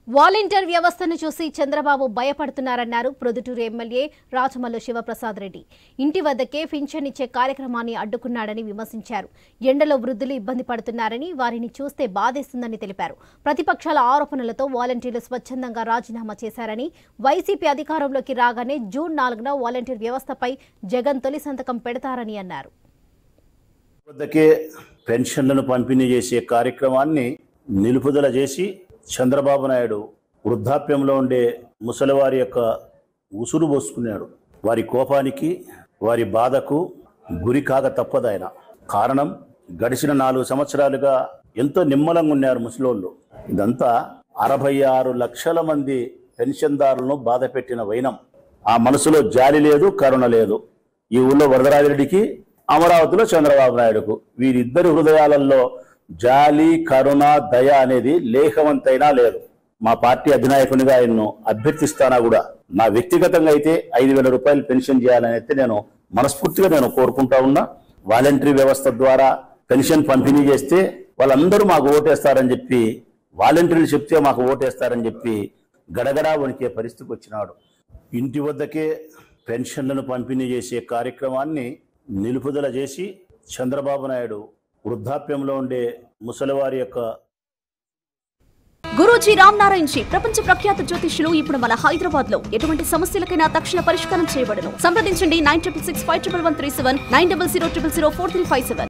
Volunteer వ్యవస్థను చూసి Chandrababu భయపడుతున్నారన్నారు Proddatur MLA Rachamallu Sivaprasad Reddy. ఇంటి వద్దకే పింఛన్ ఇచ్చే కార్యక్రమాన్ని అడ్డుకున్నాడని విమర్శించారు. ఎండలో వృద్ధులు ఇబ్బంది పడుతున్నారని, వారిని చూస్తే బాధేస్తుందని తెలిపారు. ప్రతిపక్షాల ఆరోపణలతో వాలంటీర్లు స్వచ్ఛందంగా రాజీనామా చేశారని, వైసీపీ అధికారంలోకి రాగానే జూన్ 4న వాలంటీర్ వ్యవస్థపై జగన్ తొలి సంతకం పెడతారని అన్నారు. పెన్షన్లను పంపిణీ చేసే కార్యక్రమాన్ని నిలుపుదల చేసి చంద్రబాబు నాయుడు వృద్ధాప్యంలో ఉండే ముసలివారి యొక్క ఉసురు పోసుకున్నాడు. వారి కోపానికి, వారి బాధకు గురి కాక తప్పదాయన. కారణం, గడిచిన 4 సంవత్సరాలుగా ఎంతో నిమ్మలంగా ఉన్నారు ముసలోళ్ళు. ఇదంతా 66 లక్షల మంది పెన్షన్దారులను బాధ పెట్టిన వైనం. ఆ మనసులో జాలి లేదు, కరుణ లేదు. ఈ ఊళ్ళో వరదరాజిరెడ్డికి, అమరావతిలో చంద్రబాబు నాయుడుకు, వీరిద్దరి హృదయాలలో జాలి, కరుణ, దయ అనేది లేఖవంతైనా లేదు. మా పార్టీ అధినాయకునిగా ఆయన్ను అభ్యర్థిస్తానా కూడా, నా వ్యక్తిగతంగా అయితే 5,000 రూపాయలు పెన్షన్ చేయాలని అయితే నేను మనస్ఫూర్తిగా కోరుకుంటా ఉన్నా. వాలంటరీ వ్యవస్థ ద్వారా పెన్షన్ పంపిణీ చేస్తే వాళ్ళందరూ మాకు ఓటేస్తారని చెప్పి, వాలంటీర్లు చెప్తే మాకు ఓటేస్తారని చెప్పి గడగడా వణికే పరిస్థితికి వచ్చినాడు. ఇంటి వద్దకే పెన్షన్లను పంపిణీ చేసే కార్యక్రమాన్ని నిలుపుదల చేసి చంద్రబాబు నాయుడు వృద్ధాప్యంలో ఉండే ముసలివారి యొక్క గురూజీ రామ్ నారాయణ్ జీ ప్రపంచ ప్రఖ్యాత జ్యోతిష్యులు ఇప్పుడు మన హైదరాబాద్ లో ఎటువంటి సమస్యలకైనా తక్షణ పరిష్కారం చేయబడును. సంప్రదించండి 96651137 9000004357.